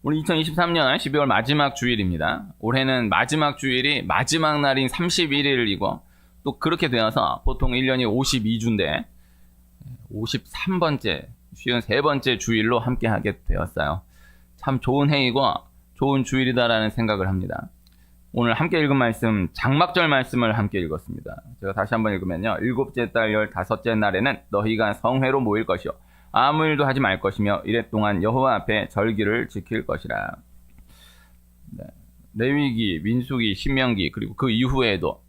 우리 2023년 12월 마지막 주일입니다. 올해는 마지막 주일이 마지막 날인 31일이고 또 그렇게 되어서 보통 1년이 52주인데 53번째, 53번째 주일로 함께하게 되었어요. 참 좋은 해이고 좋은 주일이다라는 생각을 합니다. 오늘 함께 읽은 말씀, 장막절 말씀을 함께 읽었습니다. 제가 다시 한번 읽으면요. 일곱째 달 15째 날에는 너희가 성회로 모일 것이요 아무 일도 하지 말 것이며 이래 동안 여호와 앞에 절기를 지킬 것이라. 네. 레위기, 민수기, 신명기 그리고 그 이후에도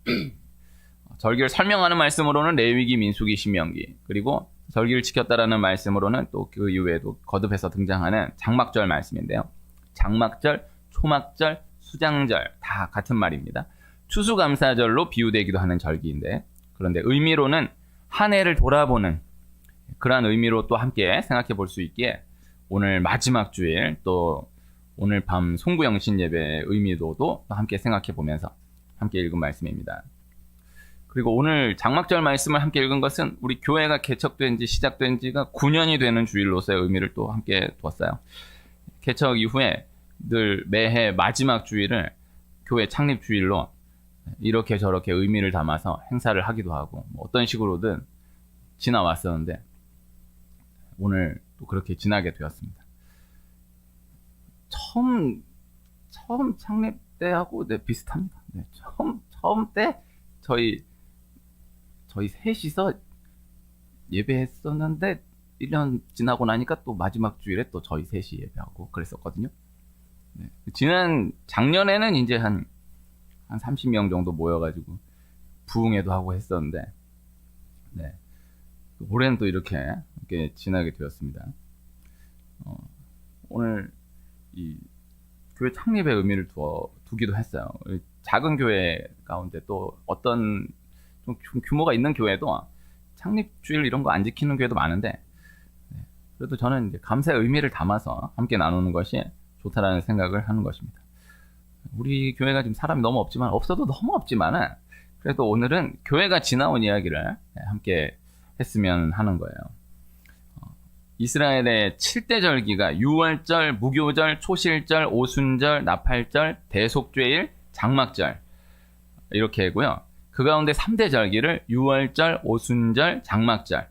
절기를 설명하는 말씀으로는 레위기, 민수기, 신명기 그리고 절기를 지켰다라는 말씀으로는 또 그 이후에도 거듭해서 등장하는 장막절 말씀인데요. 장막절, 초막절, 수장절 다 같은 말입니다. 추수감사절로 비유되기도 하는 절기인데 그런데 의미로는 한 해를 돌아보는 그러한 의미로 또 함께 생각해 볼 수 있기에 오늘 마지막 주일 또 오늘 밤 송구영신 예배의 의미도도 함께 생각해 보면서 함께 읽은 말씀입니다. 그리고 오늘 장막절 말씀을 함께 읽은 것은 우리 교회가 개척된 지 시작된 지가 9년이 되는 주일로서의 의미를 또 함께 두었어요. 개척 이후에 늘 매해 마지막 주일을 교회 창립 주일로 이렇게 저렇게 의미를 담아서 행사를 하기도 하고 어떤 식으로든 지나왔었는데 오늘 또 그렇게 지나게 되었습니다. 처음 창립 때하고 비슷합니다. 네, 처음 때 저희 셋이서 예배했었는데 1년 지나고 나니까 또 마지막 주일에 또 저희 셋이 예배하고 그랬었거든요. 네, 작년에는 이제 한 30명 정도 모여가지고 부흥회도 하고 했었는데 네. 올해는 또 이렇게 지나게 되었습니다. 오늘 이 교회 창립의 의미를 두기도 했어요. 작은 교회 가운데 또 어떤 좀 규모가 있는 교회도 창립 주일 이런 거 안 지키는 교회도 많은데 네. 그래도 저는 이제 감사의 의미를 담아서 함께 나누는 것이 좋다라는 생각을 하는 것입니다. 우리 교회가 지금 사람이 너무 없지만 없어도 너무 없지만은 그래도 오늘은 교회가 지나온 이야기를 함께 했으면 하는 거예요. 이스라엘의 7대 절기가 유월절, 무교절, 초실절, 오순절, 나팔절, 대속죄일, 장막절 이렇게 하고요. 그 가운데 3대 절기를 유월절, 오순절, 장막절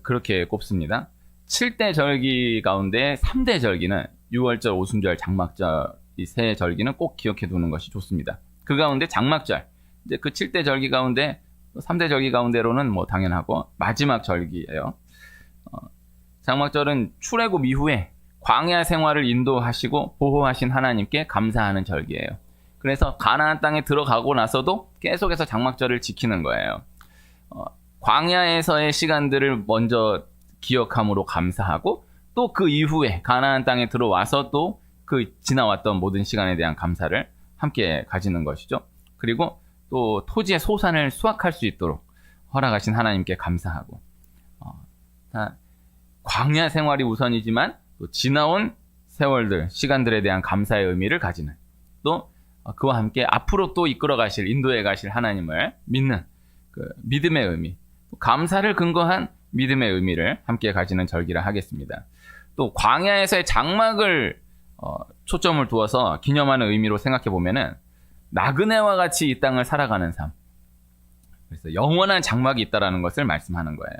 그렇게 꼽습니다. 7대 절기 가운데 3대 절기는 유월절, 오순절, 장막절 이 세 절기는 꼭 기억해 두는 것이 좋습니다. 그 가운데 장막절 이제 그 7대 절기 가운데 3대 절기 가운데로는 뭐 당연하고 마지막 절기예요. 장막절은 출애굽 이후에 광야 생활을 인도하시고 보호하신 하나님께 감사하는 절기예요. 그래서 가나안 땅에 들어가고 나서도 계속해서 장막절을 지키는 거예요. 광야에서의 시간들을 먼저 기억함으로 감사하고 또 그 이후에 가나안 땅에 들어와서 또 그 지나왔던 모든 시간에 대한 감사를 함께 가지는 것이죠. 그리고 또 토지의 소산을 수확할 수 있도록 허락하신 하나님께 감사하고 광야 생활이 우선이지만 또 지나온 세월들, 시간들에 대한 감사의 의미를 가지는 또 그와 함께 앞으로 또 이끌어 가실, 인도해 가실 하나님을 믿는 그 믿음의 의미, 감사를 근거한 믿음의 의미를 함께 가지는 절기라 하겠습니다. 또 광야에서의 장막을 초점을 두어서 기념하는 의미로 생각해 보면은 나그네와 같이 이 땅을 살아가는 삶. 그래서 영원한 장막이 있다라는 것을 말씀하는 거예요.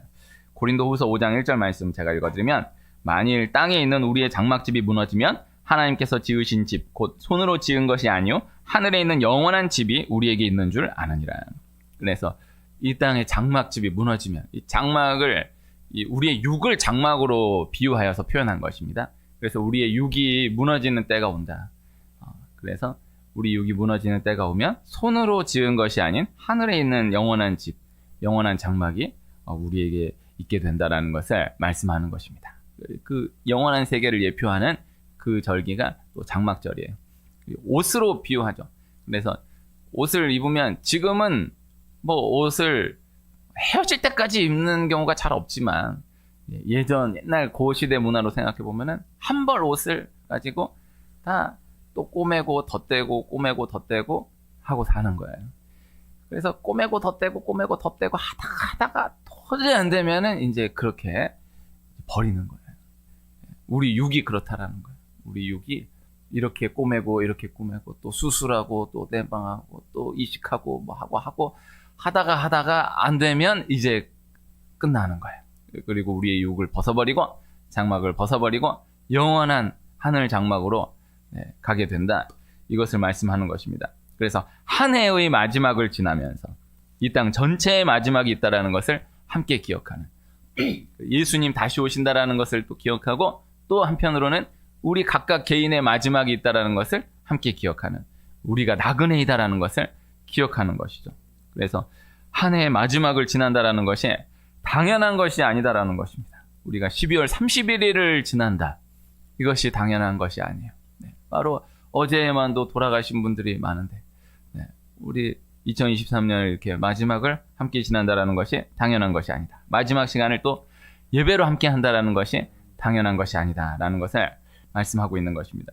고린도후서 5장 1절 말씀 제가 읽어드리면 만일 땅에 있는 우리의 장막집이 무너지면 하나님께서 지으신 집, 곧 손으로 지은 것이 아니요 하늘에 있는 영원한 집이 우리에게 있는 줄 아느니라. 그래서 이 땅의 장막집이 무너지면 이 장막을 우리의 육을 장막으로 비유하여서 표현한 것입니다. 그래서 우리의 육이 무너지는 때가 온다. 그래서 우리 육이 무너지는 때가 오면 손으로 지은 것이 아닌 하늘에 있는 영원한 집, 영원한 장막이 우리에게 있게 된다라는 것을 말씀하는 것입니다. 그 영원한 세계를 예표하는 그 절기가 또 장막절이에요. 옷으로 비유하죠. 그래서 옷을 입으면 지금은 뭐 옷을 헤어질 때까지 입는 경우가 잘 없지만 옛날 고시대 문화로 생각해 보면은 한 벌 옷을 가지고 다 또 꼬매고 덧대고 꼬매고 덧대고 하고 사는 거예요. 그래서 꼬매고 덧대고 꼬매고 덧대고 하다가 도저히 안 되면은 이제 그렇게 버리는 거예요. 우리 육이 그렇다라는 거예요. 우리 육이 이렇게 꼬매고 이렇게 꼬매고 또 수술하고 또 내방하고 또 이식하고 뭐 하고 하다가 안 되면 이제 끝나는 거예요. 그리고 우리의 육을 벗어버리고 장막을 벗어버리고 영원한 하늘 장막으로 가게 된다. 이것을 말씀하는 것입니다. 그래서 한 해의 마지막을 지나면서 이 땅 전체의 마지막이 있다라는 것을 함께 기억하는, 예수님 다시 오신다라는 것을 또 기억하고, 또 한편으로는 우리 각각 개인의 마지막이 있다라는 것을 함께 기억하는, 우리가 나그네이다라는 것을 기억하는 것이죠. 그래서 한 해의 마지막을 지난다라는 것이 당연한 것이 아니다라는 것입니다. 우리가 12월 31일을 지난다, 이것이 당연한 것이 아니에요. 바로 어제만도 돌아가신 분들이 많은데, 우리 2023년 이렇게 마지막을 함께 지난다라는 것이 당연한 것이 아니다. 마지막 시간을 또 예배로 함께 한다라는 것이 당연한 것이 아니다라는 것을 말씀하고 있는 것입니다.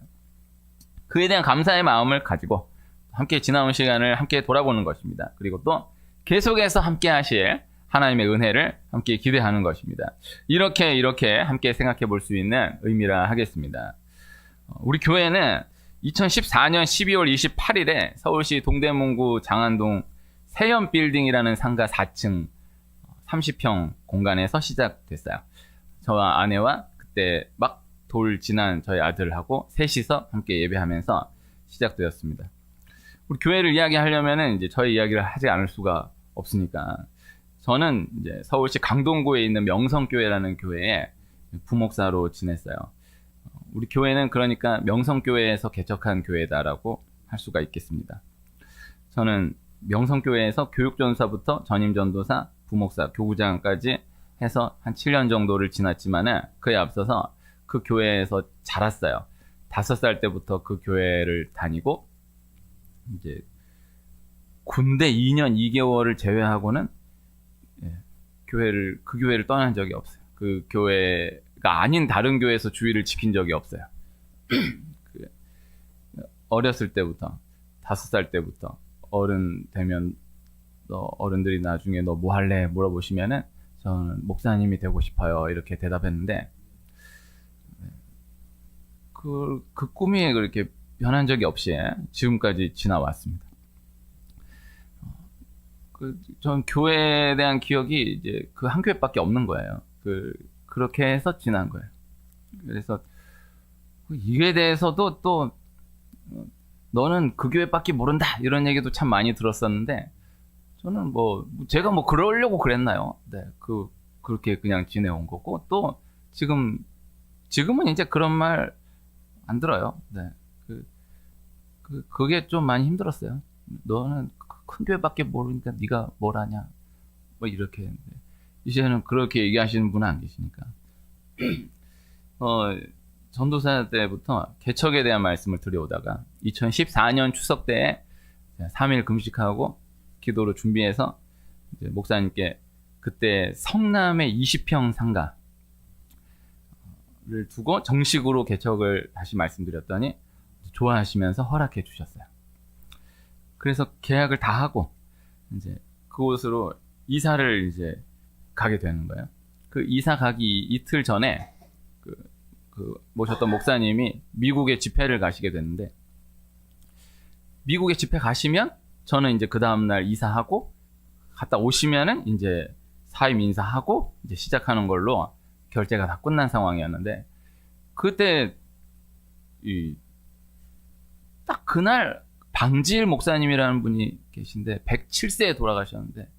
그에 대한 감사의 마음을 가지고 함께 지나온 시간을 함께 돌아보는 것입니다. 그리고 또 계속해서 함께 하실 하나님의 은혜를 함께 기대하는 것입니다. 이렇게 함께 생각해 볼 수 있는 의미라 하겠습니다. 우리 교회는 2014년 12월 28일에 서울시 동대문구 장안동 세연빌딩이라는 상가 4층 30평 공간에서 시작됐어요. 저와 아내와 그때 막 돌 지난 저희 아들하고 셋이서 함께 예배하면서 시작되었습니다. 우리 교회를 이야기하려면은 이제 저희 이야기를 하지 않을 수가 없으니까, 저는 이제 서울시 강동구에 있는 명성교회라는 교회에 부목사로 지냈어요. 우리 교회는 그러니까 명성교회에서 개척한 교회다라고 할 수가 있겠습니다. 저는 명성교회에서 교육전사부터 전임전도사, 부목사, 교구장까지 해서 한 7년 정도를 지났지만은 그에 앞서서 그 교회에서 자랐어요. 5살 때부터 그 교회를 다니고, 이제 군대 2년 2개월을 제외하고는 그 교회를 떠난 적이 없어요. 그 교회가 아닌 다른 교회에서 주의를 지킨 적이 없어요. 어렸을 때부터, 5살 때부터 어른 되면 어른들이 나중에 너 뭐 할래 물어보시면은 저는 목사님이 되고 싶어요 이렇게 대답했는데, 그 꿈이 그렇게 변한 적이 없이 지금까지 지나왔습니다. 전 교회에 대한 기억이 이제 그 한 교회밖에 없는 거예요. 그렇게 해서 지난 거예요. 그래서 이에 대해서도 또 너는 그 교회밖에 모른다 이런 얘기도 참 많이 들었었는데, 저는 제가 그러려고 그랬나요? 네, 그렇게 그냥 지내온 거고, 또 지금은 이제 그런 말 안 들어요. 네, 그게 좀 많이 힘들었어요. 너는 큰 교회밖에 모르니까 네가 뭘 하냐, 이렇게 했는데, 이제는 그렇게 얘기하시는 분은 안 계시니까. 전도사 때부터 개척에 대한 말씀을 드려오다가 2014년 추석 때에 3일 금식하고 기도로 준비해서 이제 목사님께 그때 성남의 20평 상가를 두고 정식으로 개척을 다시 말씀드렸더니 좋아하시면서 허락해 주셨어요. 그래서 계약을 다 하고 이제 그곳으로 이사를 이제 가게 되는 거예요. 그 이사 가기 이틀 전에 모셨던 목사님이 미국에 집회를 가시게 됐는데, 미국에 집회 가시면 저는 이제 그 다음날 이사하고 갔다 오시면은 이제 사임 인사하고 이제 시작하는 걸로 결제가 다 끝난 상황이었는데, 그때 딱 그날 방지일 목사님이라는 분이 계신데 107세에 돌아가셨는데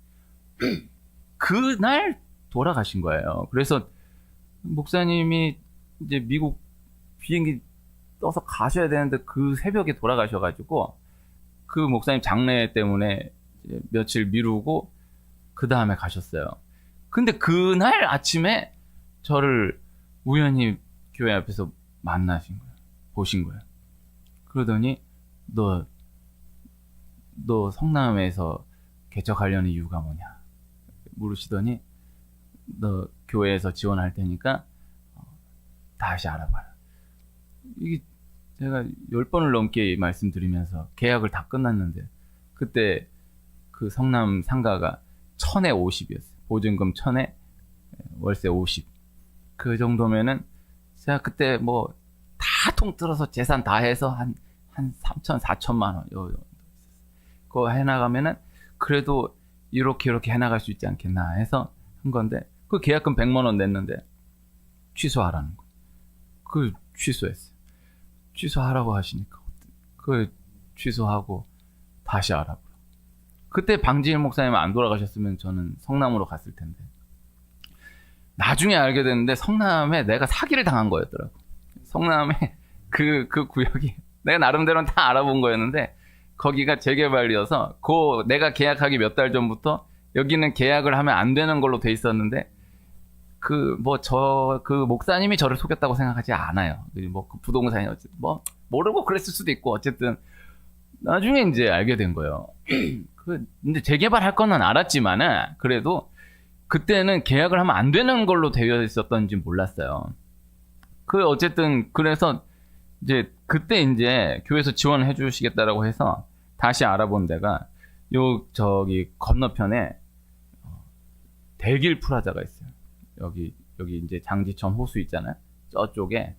그날 돌아가신 거예요. 그래서 목사님이 이제 미국 비행기 떠서 가셔야 되는데 그 새벽에 돌아가셔가지고 그 목사님 장례 때문에 이제 며칠 미루고 그 다음에 가셨어요. 근데 그날 아침에 저를 우연히 교회 앞에서 만나신 거예요. 보신 거예요. 그러더니 너 성남에서 개척하려는 이유가 뭐냐 물으시더니, 너 교회에서 지원할 테니까 다시 알아봐라. 이게 제가 10번을 넘게 말씀드리면서 계약을 다 끝났는데, 그때 그 성남 상가가 1000에 50이었어요. 보증금 1000에 월세 50. 그 정도면은 제가 그때 다 다 통틀어서 재산 다 해서 한 3천, 4천만 원. 그거 해나가면은 그래도 이렇게 해나갈 수 있지 않겠나 해서 한 건데, 그 계약금 100만 원 냈는데 취소하라는 거. 그 취소했어요. 취소하라고 하시니까 그 취소하고 다시 알아보라. 그때 방지일 목사님 안 돌아가셨으면 저는 성남으로 갔을 텐데. 나중에 알게 됐는데 성남에 내가 사기를 당한 거였더라고. 성남에 그 구역이 내가 나름대로는 다 알아본 거였는데, 거기가 재개발이어서 내가 계약하기 몇 달 전부터 여기는 계약을 하면 안 되는 걸로 돼 있었는데, 그 목사님이 저를 속였다고 생각하지 않아요. 그 부동산이 모르고 그랬을 수도 있고, 어쨌든 나중에 이제 알게 된 거예요. 근데 재개발할 거는 알았지만은 그래도 그때는 계약을 하면 안 되는 걸로 되어 있었던지 몰랐어요. 어쨌든 그래서 이제 그때 이제 교회에서 지원을 해주시겠다라고 해서 다시 알아본 데가 저기 건너편에 대길 프라자가 있어요. 여기 이제 장지천 호수 있잖아요. 저쪽에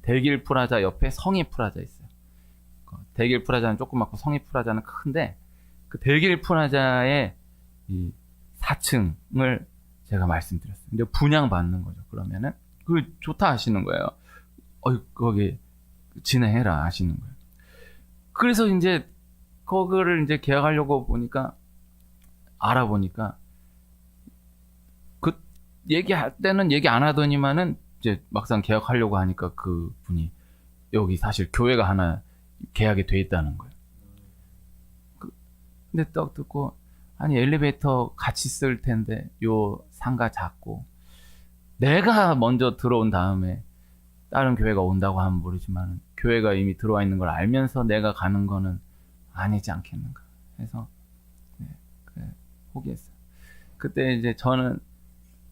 대길 프라자 옆에 성희 프라자 있어요. 대길 프라자는 조그맣고 성희 프라자는 큰데, 그 대길 프라자의 이 4층을 제가 말씀드렸어요. 이제 분양 받는 거죠. 그러면은 좋다 하시는 거예요. 거기 진행해라 하시는 거예요. 그래서 이제 그거를 이제 계약하려고 알아보니까 그 얘기할 때는 얘기 안 하더니만은 이제 막상 계약하려고 하니까 그 분이 여기 사실 교회가 하나 계약이 돼 있다는 거예요. 근데 딱 듣고, 아니 엘리베이터 같이 쓸 텐데 요 상가 작고, 내가 먼저 들어온 다음에 다른 교회가 온다고 하면 모르지만 교회가 이미 들어와 있는 걸 알면서 내가 가는 거는 아니지 않겠는가 해서 포기했어요. 그때 이제 저는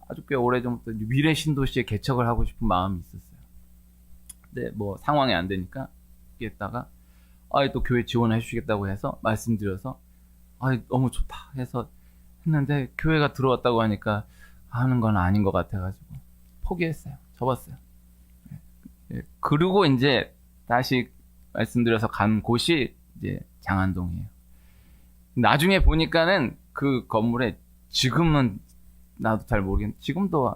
아주 꽤 오래전부터 미래 신도시에 개척을 하고 싶은 마음이 있었어요. 근데 상황이 안 되니까 했다가 또 교회 지원해 주시겠다고 해서 말씀드려서 너무 좋다 해서 했는데, 교회가 들어왔다고 하니까 하는 건 아닌 것 같아가지고 포기했어요. 접었어요. 그리고 이제 다시 말씀드려서 간 곳이 이제 장안동이에요. 나중에 보니까는 그 건물에 지금은 나도 잘 모르겠는데 지금도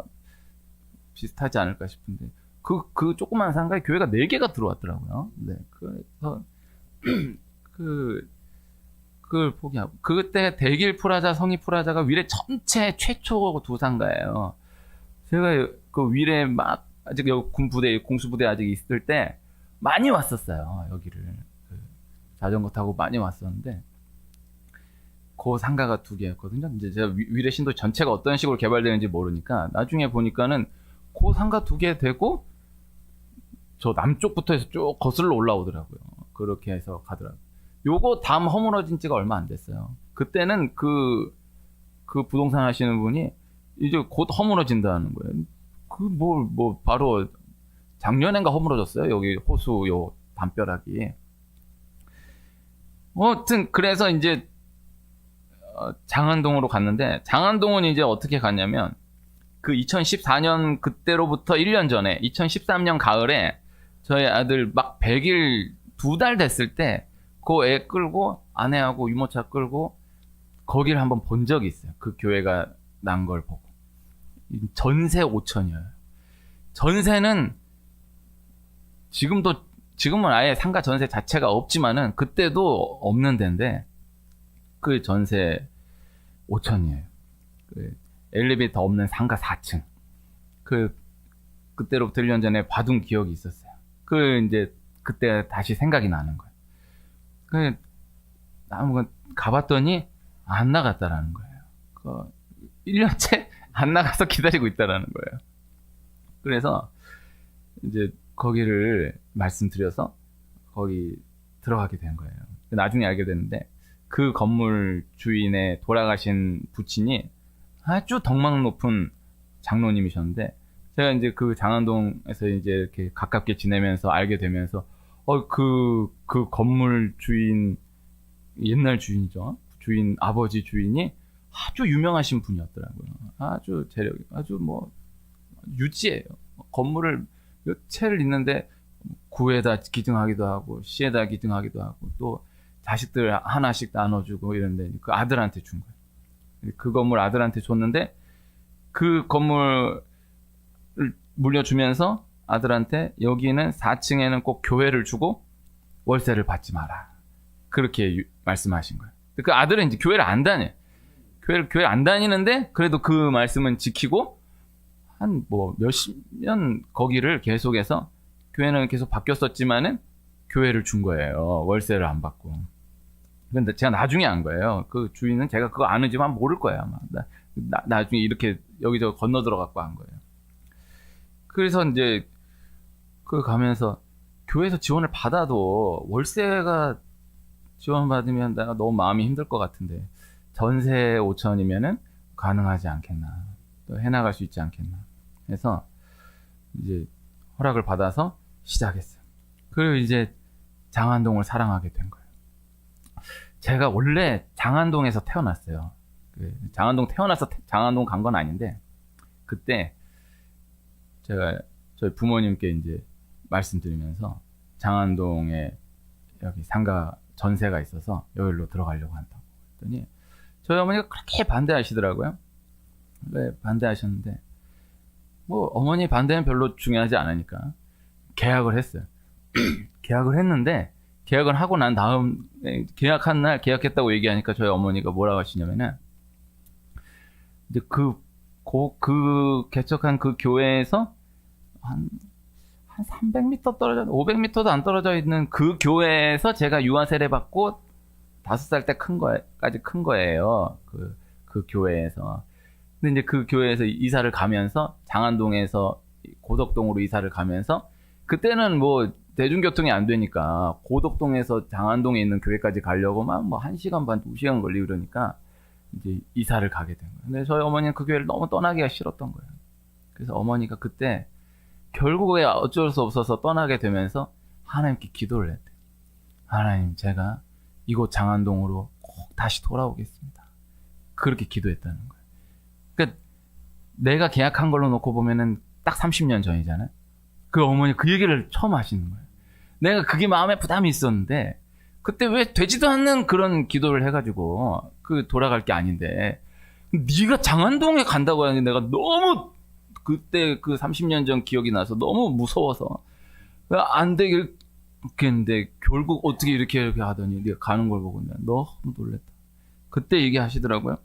비슷하지 않을까 싶은데, 그 조그만 상가에 교회가 4개가 들어왔더라고요. 네. 그래서 그걸 포기하고, 그때 대길 프라자, 성희 프라자가 위례 전체 최초 2상가예요. 제가 그 위례 아직 공수부대 아직 있을 때 많이 왔었어요. 여기를 자전거 타고 많이 왔었는데, 그 상가가 2개였거든요. 이제 제가 위례 신도 전체가 어떤 식으로 개발되는지 모르니까 나중에 보니까는 그 상가 2개 되고 저 남쪽부터 해서 쭉 거슬러 올라오더라고요. 그렇게 해서 가더라고요. 요거 다음 허물어진 지가 얼마 안 됐어요. 그때는 그 부동산 하시는 분이 이제 곧 허물어진다는 거예요. 바로 작년엔가 허물어졌어요. 여기 호수 요 담벼락이. 아무튼 그래서 이제 장안동으로 갔는데, 장안동은 이제 어떻게 갔냐면, 그 2014년 그때로부터 1년 전에 2013년 가을에 저희 아들 막 100일 2달 됐을 때 그 애 끌고, 아내하고 유모차 끌고 거기를 한번 본 적이 있어요. 그 교회가 난 걸 보고. 전세 5천이에요. 전세는 지금은 아예 상가 전세 자체가 없지만은 그때도 없는 데인데, 그 전세 5천이에요. 그 엘리베이터 없는 상가 4층. 그때로부터 1년 전에 봐둔 기억이 있었어요. 이제 그때 다시 생각이 나는 거예요. 한번 가봤더니 안 나갔다라는 거예요. 1년째 안 나가서 기다리고 있다라는 거예요. 그래서 이제 거기를 말씀드려서 거기 들어가게 된 거예요. 나중에 알게 됐는데, 그 건물 주인의 돌아가신 부친이 아주 덕망 높은 장로님이셨는데, 제가 이제 그 장안동에서 이제 이렇게 가깝게 지내면서 알게 되면서, 그 건물 주인, 옛날 주인이죠. 아버지 주인이 아주 유명하신 분이었더라고요. 아주 유지예요. 건물을 몇 채를 있는데 구에다 기증하기도 하고 시에다 기증하기도 하고 또 자식들 하나씩 나눠주고 이런데 그 아들한테 준 거예요. 그 건물 아들한테 줬는데 그 건물을 물려주면서 아들한테 여기는 4층에는 꼭 교회를 주고 월세를 받지 마라. 그렇게 말씀하신 거예요. 그 아들은 이제 교회를 안 다녀요. 교회를 안 다니는데 그래도 그 말씀은 지키고 한 뭐 몇십 년 거기를 계속해서 교회는 계속 바뀌었었지만은 교회를 준 거예요. 월세를 안 받고. 근데 제가 나중에 안 거예요. 그 주인은 제가 그거 아는지만 모를 거예요. 아마. 나중에 이렇게 여기저기 건너 들어갖고 한 거예요. 그래서 이제 그 가면서 교회에서 지원을 받아도 월세가 지원받으면 내가 너무 마음이 힘들 것 같은데 전세 5천이면은 가능하지 않겠나. 또 해나갈 수 있지 않겠나. 그래서 이제 허락을 받아서 시작했어요. 그리고 이제 장안동을 사랑하게 된 거예요. 제가 원래 장안동에서 태어났어요. 장안동 태어나서 장안동 간 건 아닌데 그때 제가 저희 부모님께 이제 말씀드리면서 장안동에 여기 상가 전세가 있어서 여기로 들어가려고 한다고 했더니 저희 어머니가 그렇게 반대하시더라고요. 왜 반대하셨는데 뭐 어머니 반대는 별로 중요하지 않으니까 계약을 했어요. 계약을 했는데 계약을 하고 난 다음 계약한 날 계약했다고 얘기하니까 저희 어머니가 뭐라고 하시냐면은 이제 그 개척한 그 교회에서 한 300m 떨어져 500m도 안 떨어져 있는 그 교회에서 제가 유아 세례 받고 5살 때 까지 큰 거예요. 그 교회에서. 근데 이제 그 교회에서 이사를 가면서 장안동에서 고덕동으로 이사를 가면서 그때는 뭐 대중교통이 안 되니까 고덕동에서 장안동에 있는 교회까지 가려고 막 뭐 1시간 반, 2시간 걸리고 그러니까 이제 이사를 가게 된 거예요. 근데 저희 어머니는 그 교회를 너무 떠나기가 싫었던 거예요. 그래서 어머니가 그때 결국에 어쩔 수 없어서 떠나게 되면서 하나님께 기도를 했대요. 하나님, 제가 이곳 장안동으로 꼭 다시 돌아오겠습니다. 그렇게 기도했다는 거예요. 그러니까 내가 계약한 걸로 놓고 보면은 딱 30년 전이잖아요. 그 어머니 그 얘기를 처음 하시는 거예요. 내가 그게 마음에 부담이 있었는데 그때 왜 되지도 않는 그런 기도를 해가지고 그 돌아갈 게 아닌데 네가 장안동에 간다고 하니 내가 너무 그때 그 30년 전 기억이 나서 너무 무서워서 안 되겠는데 결국 어떻게 이렇게 하더니 네가 가는 걸 보고 내가 너무 놀랬다. 그때 얘기하시더라고요.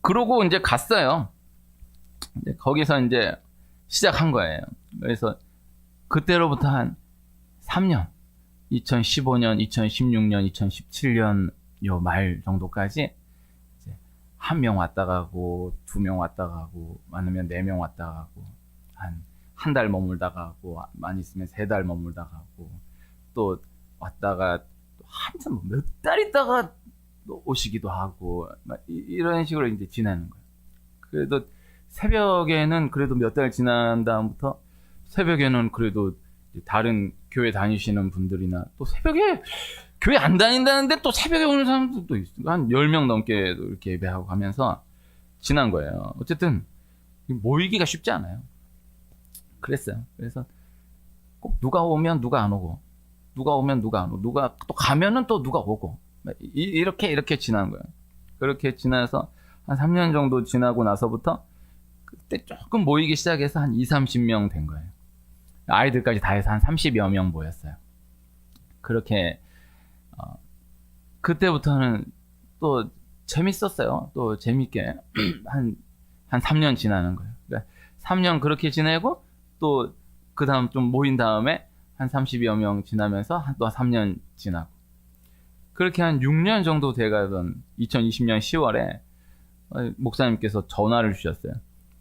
그러고 이제 갔어요. 이제 거기서 이제 시작한 거예요. 그래서 그때로부터 한 3년, 2015년, 2016년, 2017년 요 말 정도까지 한 명 왔다 가고 2명 왔다 가고 많으면 4명 왔다 가고 한 달 머물다 가고 많이 있으면 3달 머물다 가고 또 왔다가 한참 몇 달 있다가 오시기도 하고 이런 식으로 이제 지내는 거예요. 그래도 새벽에는 그래도 몇 달 지난 다음부터 새벽에는 그래도 다른 교회 다니시는 분들이나 또 새벽에 교회 안 다닌다는데 또 새벽에 오는 사람들도 있어요. 한 10명 넘게 이렇게 예배하고 가면서 지난 거예요. 어쨌든 모이기가 쉽지 않아요. 그랬어요. 그래서 꼭 누가 오면 누가 안 오고 누가 오면 누가 안 오고 누가 또 가면은 또 누가 오고 이렇게 지난 거예요. 그렇게 지나서 한 3년 정도 지나고 나서부터 그때 조금 모이기 시작해서 한 20-30명 된 거예요. 아이들까지 다 해서 한 30여 명 모였어요. 그렇게 그때부터는 또 재밌었어요. 또 재밌게 한 3년 지나는 거예요. 그러니까 3년 그렇게 지내고 또 그 다음 좀 모인 다음에 한 30여 명 지나면서 또 3년 지나고 그렇게 한 6년 정도 돼가던 2020년 10월에 목사님께서 전화를 주셨어요.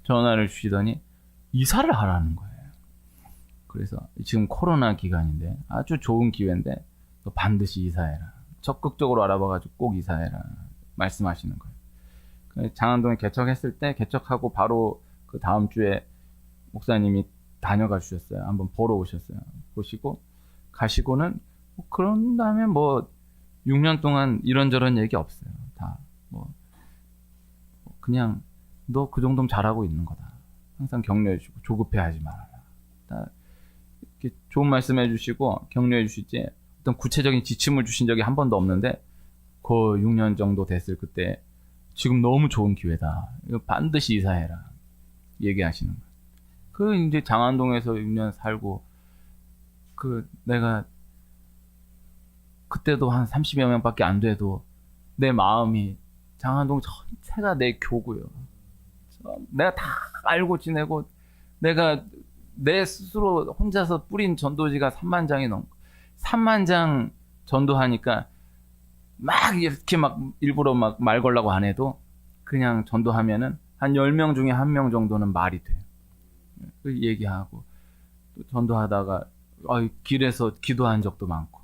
전화를 주시더니 이사를 하라는 거예요. 그래서 지금 코로나 기간인데 아주 좋은 기회인데 너 반드시 이사해라. 적극적으로 알아봐가지고 꼭 이사해라. 말씀하시는 거예요. 장안동에 개척했을 때 개척하고 바로 그 다음 주에 목사님이 다녀가 주셨어요. 한번 보러 오셨어요. 보시고 가시고는 그런 다음에 뭐 6년 동안 이런저런 얘기 없어요. 다 뭐 그냥 너 그 정도면 잘하고 있는 거다. 항상 격려해주고 조급해하지 말아라. 이렇게 좋은 말씀 해주시고 격려해 주시지 어떤 구체적인 지침을 주신 적이 한 번도 없는데 그 6년 정도 됐을 그때 지금 너무 좋은 기회다. 이거 반드시 이사해라. 얘기하시는 거예요. 그 이제 장안동에서 6년 살고 내가 그때도 한 30여 명밖에 안 돼도 내 마음이 장안동 전체가 내 교구요. 내가 다 알고 지내고 내가 내 스스로 혼자서 뿌린 전도지가 3만 장이 넘고 3만 장 전도하니까 막 이렇게 막 일부러 막 말 걸라고 안 해도 그냥 전도하면은 한 10명 중에 1명 정도는 말이 돼요. 그 얘기하고 또 전도하다가 길에서 기도한 적도 많고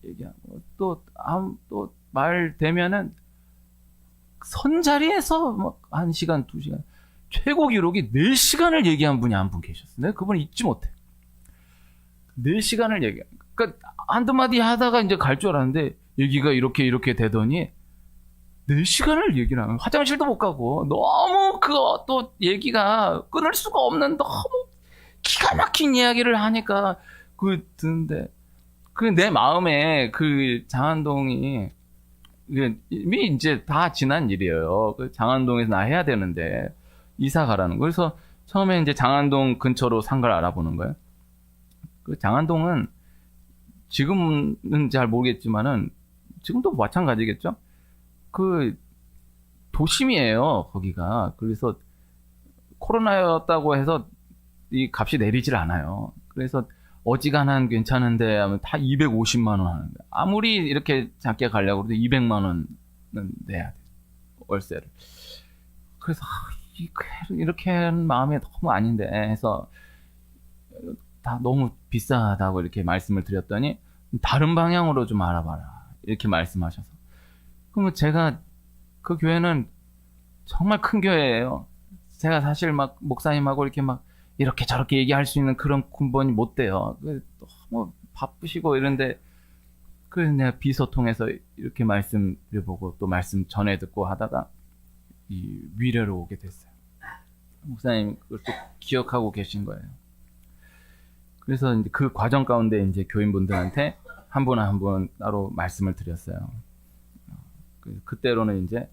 얘기하고 또 말 되면은 선자리에서 막 1시간, 2시간 최고 기록이 4시간을 얘기한 분이 한 분 계셨어요. 내가 그분을 잊지 못해. 4시간을 얘기. 그러니까 한두 마디 하다가 이제 갈 줄 알았는데 얘기가 이렇게 되더니 4시간을 얘기를 하면 화장실도 못 가고 너무 또 얘기가 끊을 수가 없는 너무 기가 막힌 이야기를 하니까 듣는데 내 마음에 장안동이 이미 이제 다 지난 일이에요. 장안동에서 나 해야 되는데 이사 가라는 거. 그래서 처음에 이제 장안동 근처로 산 걸 알아보는 거예요. 장안동은 지금은 잘 모르겠지만은 지금도 마찬가지겠죠. 도심이에요, 거기가. 그래서 코로나였다고 해서 이 값이 내리질 않아요. 그래서 어지간한 괜찮은데 하면 다 250만 원 하는데 아무리 이렇게 작게 가려고 해도 200만 원은 내야 돼. 월세를. 그래서 이렇게 하는 마음이 너무 아닌데 해서 다 너무 비싸다고 이렇게 말씀을 드렸더니 다른 방향으로 좀 알아봐라. 이렇게 말씀하셔서. 그러면 제가 그 교회는 정말 큰 교회예요. 제가 사실 막 목사님하고 이렇게 저렇게 얘기할 수 있는 그런 군번이 못 돼요. 너무 바쁘시고 이런데 그래서 내가 비서 통해서 이렇게 말씀드려보고 또 말씀 전해 듣고 하다가 이 위례로 오게 됐어요. 목사님 그걸 또 기억하고 계신 거예요. 그래서 이제 그 과정 가운데 이제 교인분들한테 한 분 한 분 따로 말씀을 드렸어요. 그때로는 이제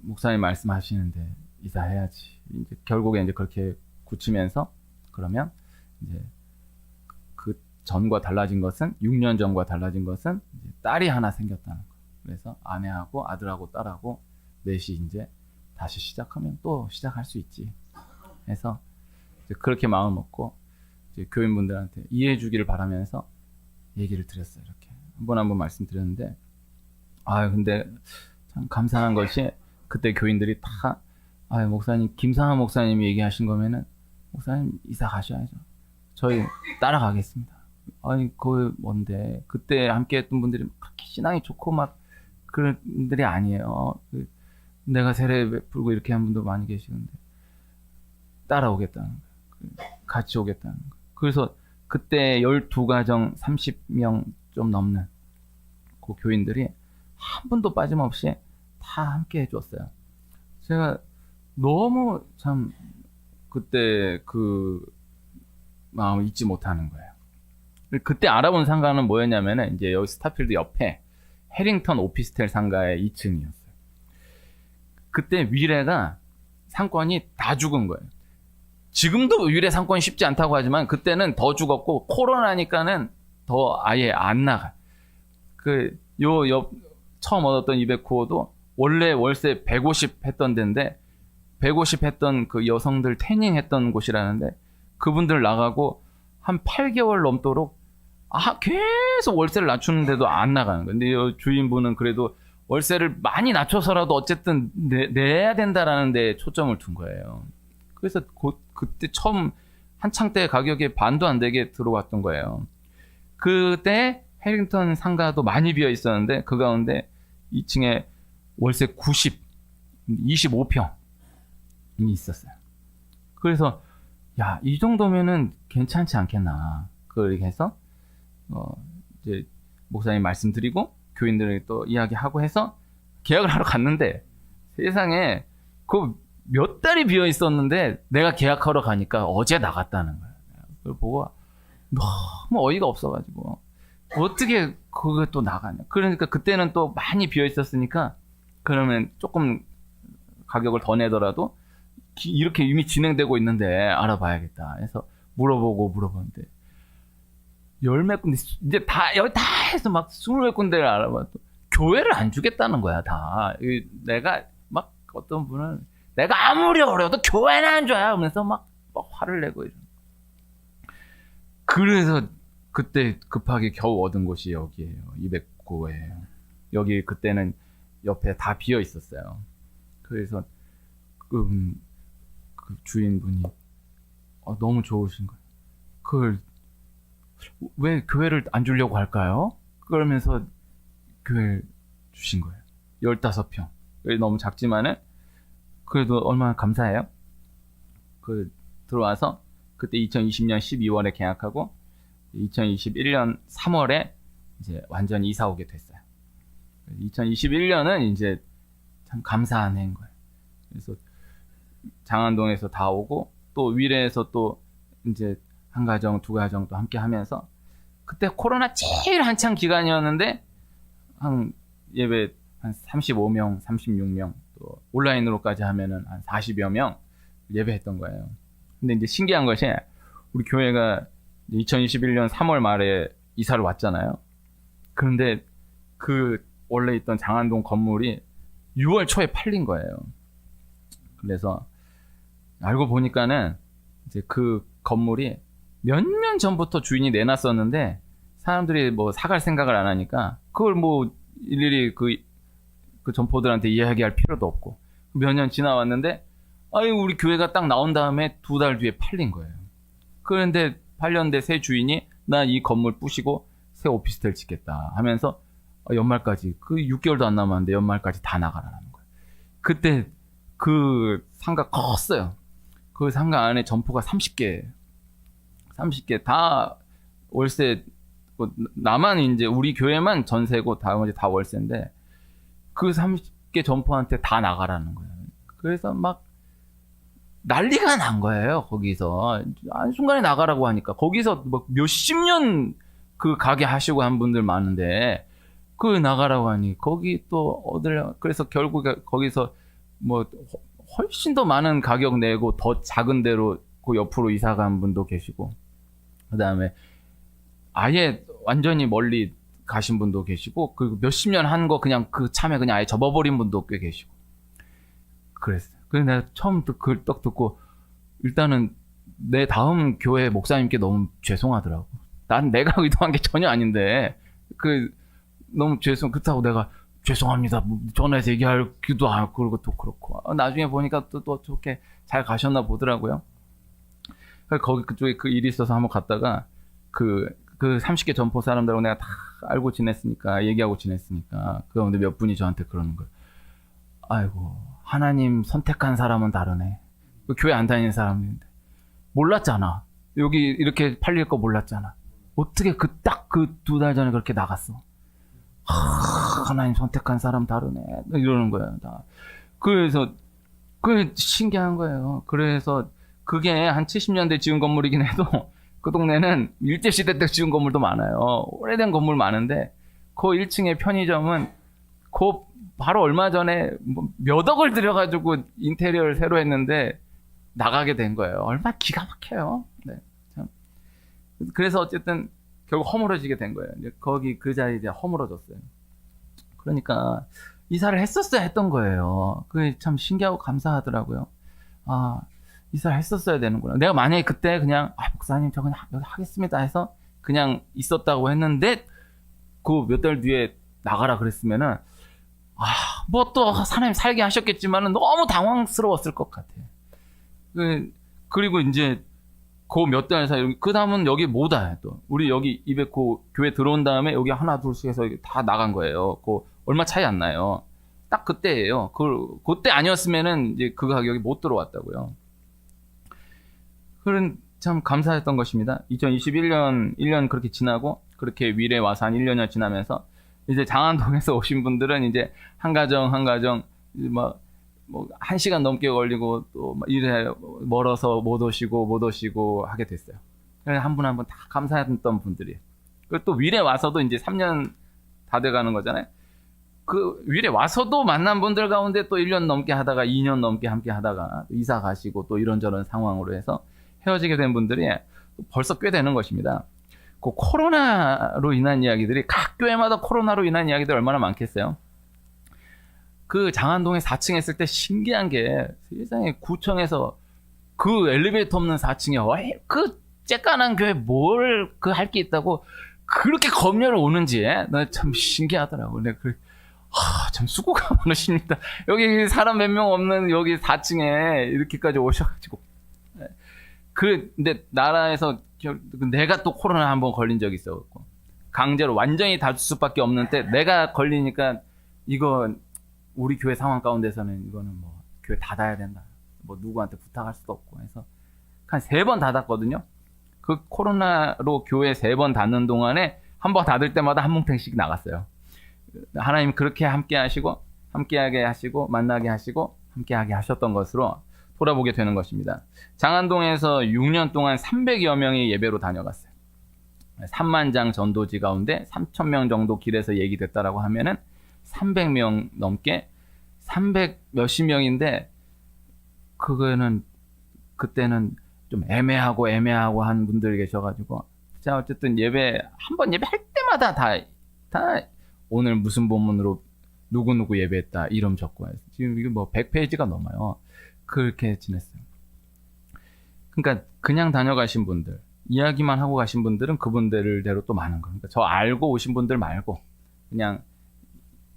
목사님 말씀하시는데 이사해야지. 이제 결국에 이제 그렇게 굳히면서 그러면 이제 그 전과 달라진 것은 6년 전과 달라진 것은 이제 딸이 하나 생겼다는 거. 그래서 아내하고 아들하고 딸하고 넷이 이제 다시 시작하면 또 시작할 수 있지. 해서 이제 그렇게 마음 먹고 이제 교인분들한테 이해해 주기를 바라면서 얘기를 드렸어요. 이렇게 한 번 한 번 말씀드렸는데 근데 참 감사한 것이 그때 교인들이 다 목사님, 김상한 목사님이 얘기하신 거면은 목사님 이사 가셔야죠. 저희 따라가겠습니다. 그거 뭔데? 그때 함께 했던 분들이 그렇게 신앙이 좋고 막 그런 분들이 아니에요. 내가 세례 베풀고 이렇게 한 분도 많이 계시는데 따라오겠다는 거예요. 같이 오겠다는 거예요. 그래서 그때 12가정 30명 좀 넘는 그 교인들이 한 분도 빠짐없이 다 함께 해줬어요. 제가 너무 참 그때 그 마음을 잊지 못하는 거예요. 그때 알아본 상가는 뭐였냐면은 이제 여기 스타필드 옆에 해링턴 오피스텔 상가의 2층이었어요. 그때 위례가 상권이 다 죽은 거예요. 지금도 위례 상권이 쉽지 않다고 하지만 그때는 더 죽었고 코로나니까는 더 아예 안 나가. 처음 얻었던 209호도 원래 월세 150 했던 데인데 150 했던 그 여성들 태닝 했던 곳이라는데 그분들 나가고 한 8개월 넘도록 계속 월세를 낮추는데도 안 나가는 거예요. 근데 이 주인분은 그래도 월세를 많이 낮춰서라도 어쨌든 내야 된다라는 데 초점을 둔 거예요. 그래서 그때 처음 한창 때 가격에 반도 안 되게 들어왔던 거예요. 그때 해링턴 상가도 많이 비어 있었는데 그 가운데 2층에 월세 25평이 있었어요. 그래서 이 정도면은 괜찮지 않겠나. 그렇게 해서 이제 목사님 말씀드리고 교인들에게 또 이야기하고 해서 계약을 하러 갔는데 세상에 그 몇 달이 비어 있었는데 내가 계약하러 가니까 어제 나갔다는 거야. 그걸 보고 너무 어이가 없어가지고 어떻게 그게 또 나가냐. 그러니까 그때는 또 많이 비어 있었으니까 그러면 조금 가격을 더 내더라도 이렇게 이미 진행되고 있는데 알아봐야겠다 해서 물어보는데 열 몇 군데 이제 여기 다 해서 막 20몇 군데를 알아봐도 교회를 안 주겠다는 거야. 다 내가 막 어떤 분은 내가 아무리 어려도 교회는 안 줘요 하면서 막 화를 내고 이런. 그래서 그때 급하게 겨우 얻은 곳이 여기예요. 209예요. 여기 그때는 옆에 다 비어 있었어요. 그래서 그 주인분이 너무 좋으신 거예요. 그걸 왜 교회를 안 주려고 할까요? 그러면서 교회를 주신 거예요. 15평. 너무 작지만은 그래도 얼마나 감사해요. 들어와서 그때 2020년 12월에 계약하고 2021년 3월에 이제 완전히 이사 오게 됐어요. 2021년은 이제 참 감사한 해인 거예요. 그래서 장안동에서 다 오고 또 위례에서 또 이제 한 가정, 두 가정 또 함께 하면서 그때 코로나 제일 한창 기간이었는데 한 예배 한 35명, 36명 또 온라인으로까지 하면은 한 40여 명 예배했던 거예요. 근데 이제 신기한 것이 우리 교회가 2021년 3월 말에 이사를 왔잖아요. 그런데 그 원래 있던 장안동 건물이 6월 초에 팔린 거예요. 그래서 알고 보니까는 이제 그 건물이 몇 년 전부터 주인이 내놨었는데 사람들이 뭐 사갈 생각을 안 하니까 그걸 뭐 일일이 그 점포들한테 이야기할 필요도 없고 몇 년 지나왔는데 우리 교회가 딱 나온 다음에 2달 뒤에 팔린 거예요. 그런데 팔렸는데 새 주인이 나 이 건물 부시고 새 오피스텔 짓겠다 하면서 연말까지 6개월도 안 남았는데 연말까지 다 나가라는 거예요. 그때 그 상가 컸어요. 그 상가 안에 점포가 30개 다 월세. 나만 이제 우리 교회만 전세고 나머지 다 월세인데 그 30개 점포한테 다 나가라는 거예요. 그래서 막 난리가 난 거예요. 거기서 한순간에 나가라고 하니까 거기서 뭐 몇십 년 그 가게 하시고 한 분들 많은데 그 나가라고 하니 거기 또 그래서 결국에 거기서 뭐 훨씬 더 많은 가격 내고 더 작은 데로 그 옆으로 이사 간 분도 계시고 그다음에 아예 완전히 멀리 가신 분도 계시고 그리고 몇십 년 한 거 그냥 그 참에 그냥 아예 접어버린 분도 꽤 계시고 그랬어요. 그래서 내가 처음 그 떡 듣고 일단은 내 다음 교회 목사님께 너무 죄송하더라고. 난 내가 의도한 게 전혀 아닌데 너무 그렇다고 내가 죄송합니다 전화해서 얘기하기도 하고 그리고 또 그렇고 나중에 보니까 또 좋게 잘 가셨나 보더라고요. 거기 그쪽에 그 일이 있어서 한번 갔다가 그 30개 점포 사람들하고 내가 다 알고 지냈으니까 얘기하고 지냈으니까 그 가운데 몇 분이 저한테 그러는 거예요. 아이고 하나님 선택한 사람은 다르네. 교회 안 다니는 사람인데 몰랐잖아. 여기 이렇게 팔릴 거 몰랐잖아. 어떻게 딱 그 2달 전에 그렇게 나갔어. 하나님 선택한 사람 다르네. 이러는 거예요. 다. 그래서 그게 신기한 거예요. 그래서 그게 한 70년대 지은 건물이긴 해도 그 동네는 일제시대 때 지은 건물도 많아요. 오래된 건물 많은데 그 1층의 편의점은 바로 얼마 전에 몇 억을 들여가지고 인테리어를 새로 했는데 나가게 된 거예요. 얼마나 기가 막혀요. 네, 참. 그래서 어쨌든 결국 허물어지게 된 거예요. 이제 거기 그 자리에 이제 허물어졌어요. 그러니까 이사를 했었어야 했던 거예요. 그게 참 신기하고 감사하더라고요. 이사를 했었어야 되는구나. 내가 만약에 그때 그냥 목사님 저 그냥 여기 하겠습니다 해서 그냥 있었다고 했는데 그 몇 달 뒤에 나가라 그랬으면은 뭐 또 하나님 살게 하셨겠지만은 너무 당황스러웠을 것 같아요. 그리고 이제 그 몇 달 사이 그 다음은 여기 못 와요. 또 우리 여기 209 교회 들어온 다음에 여기 하나 둘씩 해서 다 나간 거예요. 얼마 차이 안 나요. 딱 그때예요. 그때 아니었으면은 이제 그 가격이 못 들어왔다고요. 그런 참 감사했던 것입니다. 2021년 1년 그렇게 지나고 그렇게 위례 와서 한 1년여 지나면서 이제 장안동에서 오신 분들은 이제 한 가정 막 뭐 1시간 넘게 걸리고 또 이래 멀어서 못 오시고 하게 됐어요. 그래서 한 분 한 분 다 감사했던 분들이. 그리고 또 윌에 와서도 이제 3년 다 돼가는 거잖아요. 그 윌에 와서도 만난 분들 가운데 또 1년 넘게 하다가 2년 넘게 함께 하다가 이사 가시고 또 이런저런 상황으로 해서 헤어지게 된 분들이 벌써 꽤 되는 것입니다. 그 코로나로 인한 이야기들이 각 교회마다 코로나로 인한 이야기들 얼마나 많겠어요. 그 장안동에 4층에 있을 때 신기한 게 세상에 구청에서 그 엘리베이터 없는 4층에 그 쬐깐한 교회 뭘 그 할 게 있다고 그렇게 검열을 오는지 나 참 신기하더라고. 근데 참 수고가 많으십니다. 여기 사람 몇 명 없는 여기 4층에 이렇게까지 오셔가지고. 근데 나라에서 내가 또 코로나 한번 걸린 적이 있었고 강제로 완전히 닫을 수밖에 없는 때 내가 걸리니까 이건 우리 교회 상황 가운데서는 이거는 뭐 교회 닫아야 된다. 뭐 누구한테 부탁할 수도 없고 해서 한 3번 닫았거든요. 그 코로나로 교회 3번 닫는 동안에 한 번 닫을 때마다 한 뭉탱씩 나갔어요. 하나님 그렇게 함께하시고 함께하게 하시고 만나게 하시고 함께하게 하셨던 것으로 돌아보게 되는 것입니다. 장안동에서 6년 동안 300여 명이 예배로 다녀갔어요. 3만 장 전도지 가운데 3,000명 정도 길에서 얘기됐다라고 하면은 300명 넘게 300 몇십 명인데 그거는 그때는 좀 애매하고 한 분들이 계셔가지고 자 어쨌든 예배 한 번 예배할 때마다 다 오늘 무슨 본문으로 누구 예배했다 이름 적고 해서 지금 이게 뭐 100페이지가 넘어요. 그렇게 지냈어요. 그러니까 그냥 다녀가신 분들 이야기만 하고 가신 분들은 그분들대로 또 많은 거예요. 그러니까 저 알고 오신 분들 말고 그냥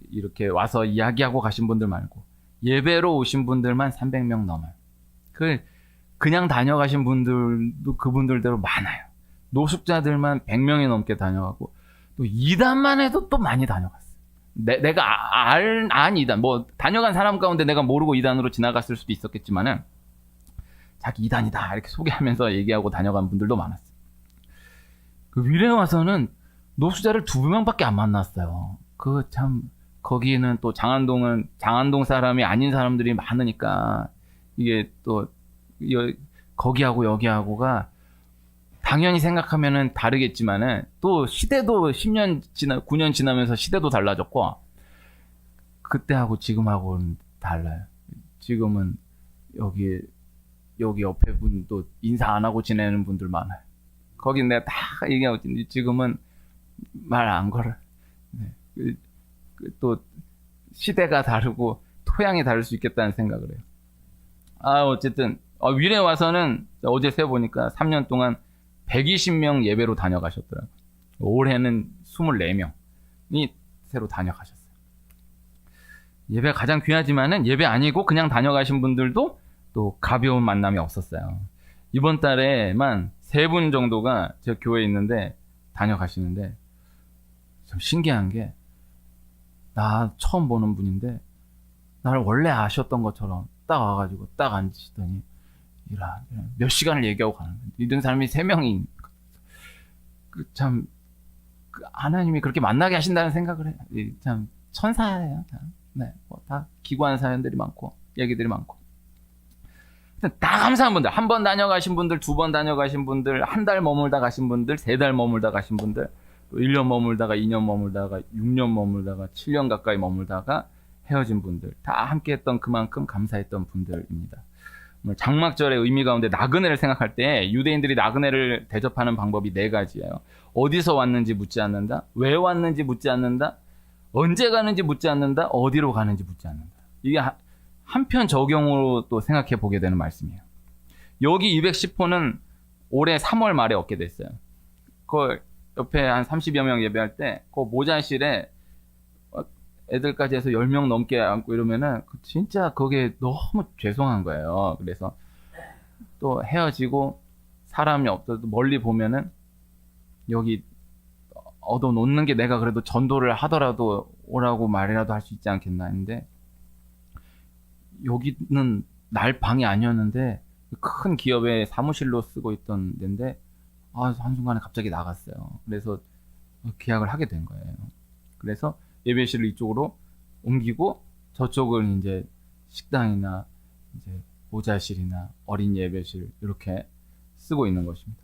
이렇게 와서 이야기하고 가신 분들 말고 예배로 오신 분들만 300명 넘어요. 그냥 다녀가신 분들도 그분들대로 많아요. 노숙자들만 100명이 넘게 다녀가고 또 2단만 해도 또 많이 다녀갔어요. 내가 안 2단 뭐 다녀간 사람 가운데 내가 모르고 2단으로 지나갔을 수도 있었겠지만은 자기 2단이다 이렇게 소개하면서 얘기하고 다녀간 분들도 많았어요. 그 윌에 와서는 노숙자를 2명밖에 안 만났어요. 그 참 거기는 또 장안동은 장안동 사람이 아닌 사람들이 많으니까 이게 또 거기하고 여기하고가 당연히 생각하면은 다르겠지만은 또 시대도 9년 지나면서 시대도 달라졌고 그때하고 지금하고는 달라요. 지금은 여기 옆에 분도 인사 안 하고 지내는 분들 많아요. 거긴 내가 다 얘기하고 있는데 지금은 말 안 걸어요. 네. 또 시대가 다르고 토양이 다를 수 있겠다는 생각을 해요. 어쨌든 윌에 와서는 어제 세보니까 3년 동안 120명 예배로 다녀가셨더라고요. 올해는 24명이 새로 다녀가셨어요. 예배가 가장 귀하지만은 예배 아니고 그냥 다녀가신 분들도 또 가벼운 만남이 없었어요. 이번 달에만 3분 정도가 제 교회에 있는데 다녀가시는데 좀 신기한 게 나 처음 보는 분인데 나를 원래 아셨던 것처럼 딱 와가지고 딱 앉으시더니 몇 시간을 얘기하고 가는 거예요. 이런 사람이 3명이 참 하나님이 그렇게 만나게 하신다는 생각을 해요. 참 천사예요. 네, 다 기구한 사연들이 많고 얘기들이 많고 다 감사한 분들, 한 번 다녀가신 분들, 2번 다녀가신 분들, 한 달 머물다 가신 분들, 3달 머물다 가신 분들, 또 1년 머물다가 2년 머물다가 6년 머물다가 7년 가까이 머물다가 헤어진 분들 다 함께 했던 그만큼 감사했던 분들입니다. 장막절의 의미 가운데 나그네를 생각할 때 유대인들이 나그네를 대접하는 방법이 4가지예요. 어디서 왔는지 묻지 않는다, 왜 왔는지 묻지 않는다, 언제 가는지 묻지 않는다, 어디로 가는지 묻지 않는다. 이게 한편 적용으로 또 생각해 보게 되는 말씀이에요. 여기 210호는 올해 3월 말에 얻게 됐어요. 그걸 옆에 한 30여 명 예배할 때 그 모자실에 애들까지 해서 10명 넘게 앉고 이러면은 진짜 그게 너무 죄송한 거예요. 그래서 또 헤어지고 사람이 없어도 멀리 보면은 여기 얻어 놓는 게 내가 그래도 전도를 하더라도 오라고 말이라도 할 수 있지 않겠나 했는데 여기는 날 방이 아니었는데 큰 기업의 사무실로 쓰고 있던 데인데 한순간에 갑자기 나갔어요. 그래서 계약을 하게 된 거예요. 그래서 예배실을 이쪽으로 옮기고 저쪽은 이제 식당이나 이제 보좌실이나 어린 예배실 이렇게 쓰고 있는 것입니다.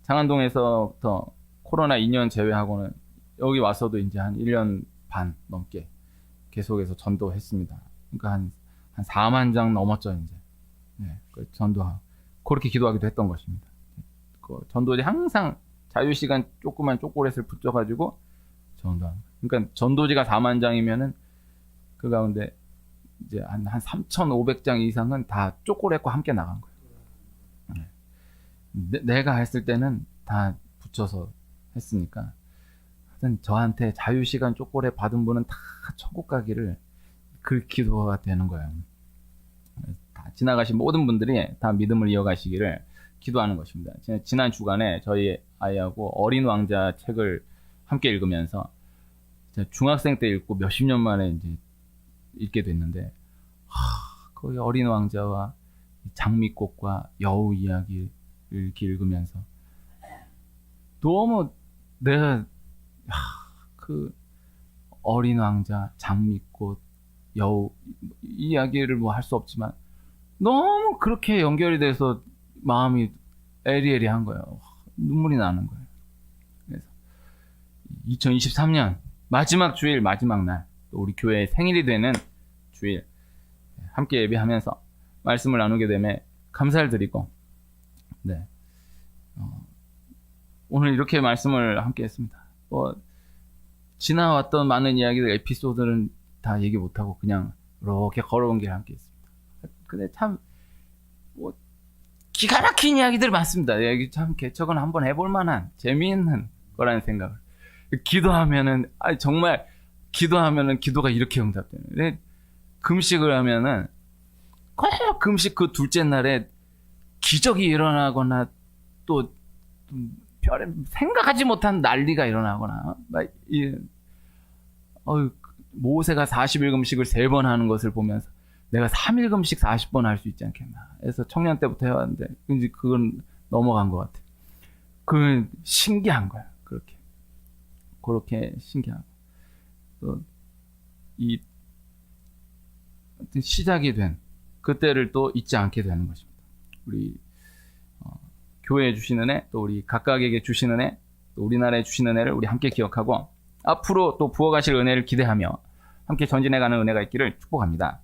장안동에서부터 코로나 2년 제외하고는 여기 와서도 이제 한 1년 반 넘게 계속해서 전도했습니다. 그러니까 한 4만 장 넘었죠, 이제. 네, 전도하고 그렇게 기도하기도 했던 것입니다. 전도지 항상 자유시간 조그만 초콜릿을 붙여가지고 전도합니다. 그러니까 전도지가 4만 장이면은 그 가운데 이제 한 3,500장 이상은 다 초콜릿과 함께 나간 거예요. 네. 내가 했을 때는 다 붙여서 했으니까. 하여튼 저한테 자유시간 초콜릿 받은 분은 다 천국 가기를 그 기도가 되는 거예요. 다 지나가신 모든 분들이 다 믿음을 이어가시기를 기도하는 것입니다. 지난 주간에 저희 아이하고 어린 왕자 책을 함께 읽으면서 중학생 때 읽고 몇십 년 만에 이제 읽게 됐는데, 거기 어린 왕자와 장미꽃과 여우 이야기를 이렇게 읽으면서 너무 내가 그 어린 왕자, 장미꽃, 여우 이야기를 뭐 할 수 없지만 너무 그렇게 연결이 돼서 마음이 애리애리한 거예요. 눈물이 나는 거예요. 그래서 2023년 마지막 주일, 마지막 날, 또 우리 교회의 생일이 되는 주일 함께 예배하면서 말씀을 나누게 되면 감사를 드리고, 네, 오늘 이렇게 말씀을 함께 했습니다. 지나왔던 많은 이야기들, 에피소드는 다 얘기 못하고 그냥 이렇게 걸어온 길 함께 했습니다. 근데 참 기가 막힌 이야기들 많습니다. 여기 참 개척은 한번 해볼 만한 재미있는 거라는 생각을. 기도하면은 정말 기도하면은 기도가 이렇게 응답되는. 금식을 하면은 꼭 금식 그 둘째 날에 기적이 일어나거나 또 별에 생각하지 못한 난리가 일어나거나, 모세가 40일 금식을 3번 하는 것을 보면서 내가 3일 금식 40번 할 수 있지 않겠나 해서 청년 때부터 해왔는데 이제 그건 넘어간 것 같아. 그건 신기한 거야. 그렇게 신기하고, 또 이 시작이 된 그때를 또 잊지 않게 되는 것입니다. 우리 교회에 주시는 애, 또 우리 각각에게 주시는 애, 또 우리나라에 주시는 애를 우리 함께 기억하고 앞으로 또 부어가실 은혜를 기대하며 함께 전진해가는 은혜가 있기를 축복합니다.